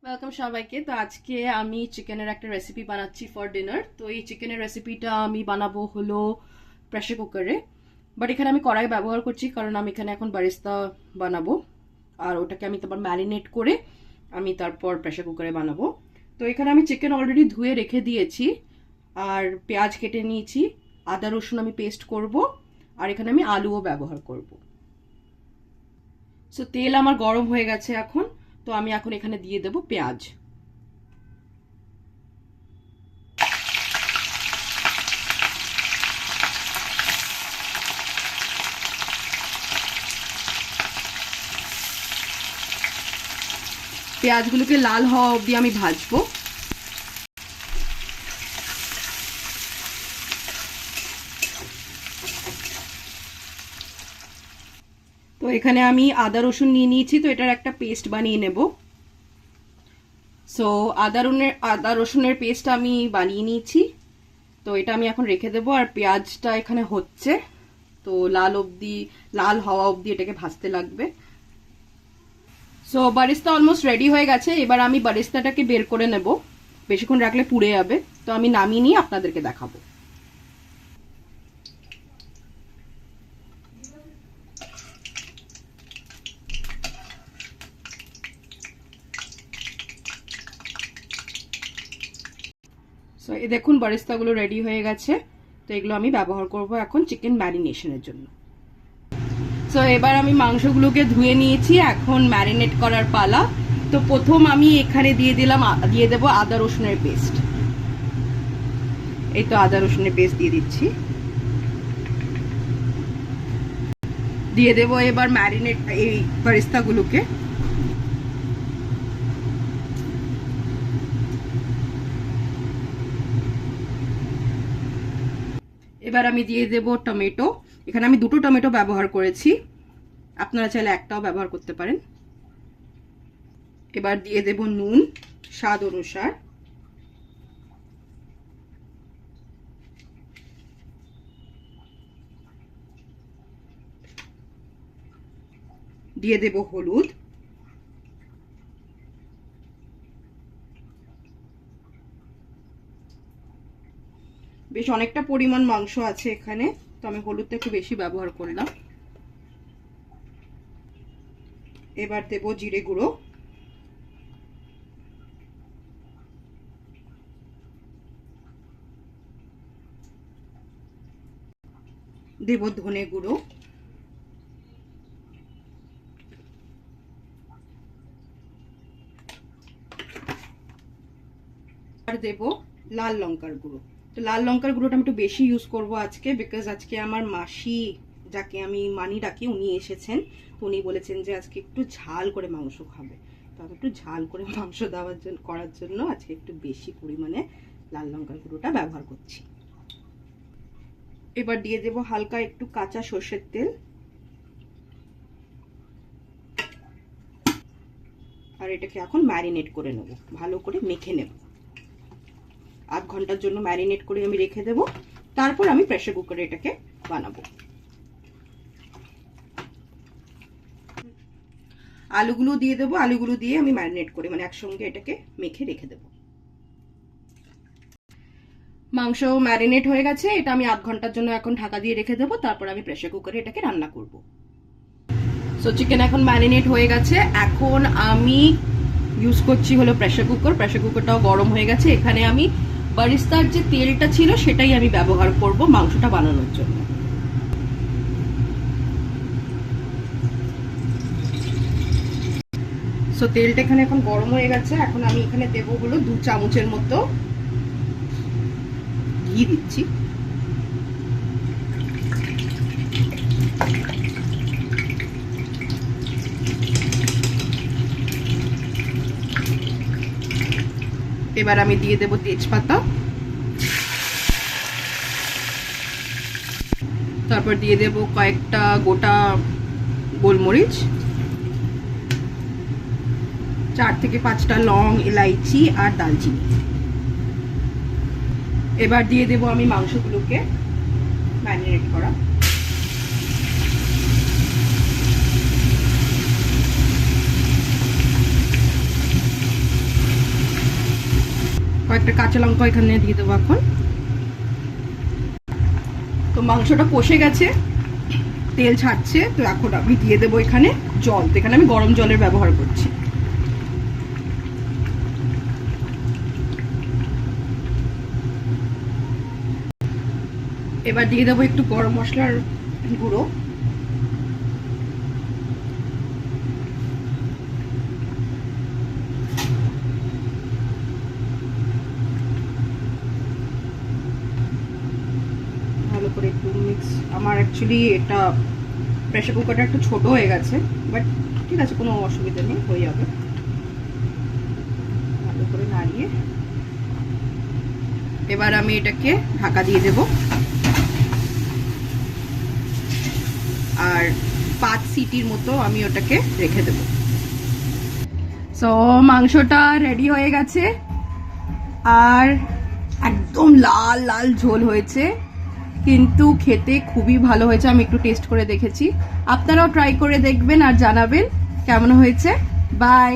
Welcome সবাইকে। তো আজকে আমি চিকেনের একটা রেসিপি বানাচ্ছি ফর ডিনার। তো এই চিকেনের রেসিপিটা আমি বানাবো হলো প্রেসার কুকারে, বাট এখানে আমি কড়াই ব্যবহার করছি কারণ আমি এখানে এখন বারিস্তা বানাবো, আর ওটাকে আমি তারপর ম্যারিনেট করে আমি তারপর প্রেসার কুকারে বানাবো। তো এখানে আমি চিকেন অলরেডি ধুয়ে রেখে দিয়েছি, আর পেঁয়াজ কেটে নিয়েছি, আদা রসুন আমি পেস্ট করব, আর এখানে আমি আলুও ব্যবহার করব। সো তেল আমার গরম হয়ে গেছে এখন। তো আমি এখন এখানে দিয়ে দেব পেঁয়াজ। পেঁয়াজগুলোকে লাল হওয়া অবধি আমি ভাজবো। তো এখানে আমি আদা রসুন নিয়ে নিয়েছি, তো এটার একটা পেস্ট বানিয়ে নেব। সো আদা রসুনের পেস্ট আমি বানিয়ে নিয়েছি, তো এটা আমি এখন রেখে দেবো। আর পেঁয়াজটা এখানে হচ্ছে, তো লাল হওয়া অবধি এটাকে ভাজতে লাগবে। সো বারিস্তা অলমোস্ট রেডি হয়ে গেছে। এবার আমি বারিস্তাটাকে বের করে নেব, বেশিক্ষণ রাখলে পুড়ে যাবে। তো আমি নামিয়ে নিয়ে আপনাদেরকে দেখাবো। সো এই দেখুন বারিস্তাগুলো রেডি হয়ে গেছে। তো এগুলো আমি ব্যবহার করব এখন চিকেন ম্যারিনেশনের জন্য। সো এবার আমি মাংসগুলোকে ধুয়ে নিয়েছি, এখন ম্যারিনেট করার পালা। তো প্রথম আমি এখানে দিয়ে দেব আদা রসুনের পেস্ট। এই তো আদা রসুনের পেস্ট দিয়ে দিচ্ছি। দিয়ে দেব এবার ম্যারিনেট এই বারিস্তাগুলোকে। এবার আমি দিয়ে দেব টমেটো। এখানে আমি 2টো টমেটো ব্যবহার করেছি, আপনারা চাইলে একটাও ব্যবহার করতে পারেন। এবার দিয়ে দেব নুন স্বাদ অনুসার। দিয়ে দেব হলুদ। বেশ অনেকটা পরিমাণ মাংস আছে এখানে, তো আমি হলুদটা একটু বেশি ব্যবহার করলাম। এবার দেব জিরে গুঁড়ো। দেব ধনে গুঁড়ো। আর দেব লাল লঙ্কার গুঁড়ো। তো লাল লঙ্কার গুঁড়োটা আমি একটু বেশি ইউজ করব আজকে, বিকজ আজকে আমার মাসি, যাকে আমি মানি ডাকি, উনি এসেছেন। তো উনি বলেছেন যে আজকে একটু ঝাল করে মাংস খাবে, তো আমি একটু ঝাল করে মাংস করার জন্য আজকে একটু বেশি পরিমাণে লাল লঙ্কার গুঁড়োটা ব্যবহার করছি। এবার দিয়ে দেব হালকা একটু কাঁচা সর্ষের তেল, আর এটাকে এখন ম্যারিনেট করে নেব, ভালো করে মেখে নেব। 8 ঘন্টার জন্য ম্যারিনেট করে আমি রেখে দেব, তারপর আমি প্রেসার কুকারে এটাকে বানাবো। আলুগুলো দিয়ে দেবো, আলুগুলো দিয়ে আমি ম্যারিনেট করে মানে একসঙ্গে এটাকে মেখে রেখে দেব। মাংস ম্যারিনেট হয়ে গেছে, এটা আমি 8 ঘন্টার জন্য এখন ঢাকা দিয়ে রেখে দেবো, তারপর আমি প্রেসার কুকারে এটাকে রান্না করব। সো চিকেন এখন ম্যারিনেট হয়ে গেছে, এখন আমি ইউজ করছি হলো প্রেসার কুকার। প্রেসার কুকারটাও গরম হয়ে গেছে। এখানে আমি বারিস্তার যে তেলটা ছিল সেটাই আমি ব্যবহার করব মাংসটা বানানোর জন্য। সো তেলটা এখানে এখন গরম হয়ে গেছে, এখন আমি এখানে দেবো হলো 2 চামচের মতো ঘি দিচ্ছি। এবার আমি দিয়ে দেব তেজপাতা, তারপর দিয়ে দেব কয়েকটা গোটা গোলমরিচ, 4 থেকে 5টা লং, এলাইচি আর দালচিনি। এবার দিয়ে দেব আমি মাংসগুলোকে ম্যারিনেট করা। কয়েকটা কাঁচা লঙ্কা এখানে দিয়ে দেবো এখন। তো মাংসটা কষে গেছে, তেল ছাড়ছে, তো এখন আমি দিয়ে দেবো এখানে জল। তো এখানে আমি গরম জলের ব্যবহার করছি। এবার দিয়ে দেবো একটু গরম মশলার গুঁড়ো, ভালো করে একটু মিক্স। আমার অ্যাকচুয়ালি এটা প্রেসার কুকারটা একটু ছোট হয়ে গেছে, বাট ঠিক আছে, কোনো অসুবিধা নেই, হয়ে যাবে। ভালো করে নাড়িয়ে এবার আমি এটাকে ঢাকা দিয়ে দেব আর 5 সিটির মতো আমি ওটাকে রেখে দেব। সো মাংসটা রেডি হয়ে গেছে আর একদম লাল লাল ঝোল হয়েছে, কিন্তু খেতে খুবই ভালো হয়েছে। আমি একটু টেস্ট করে দেখেছি, আপনারাও ট্রাই করে দেখবেন আর জানাবেন কেমন হয়েছে। বাই।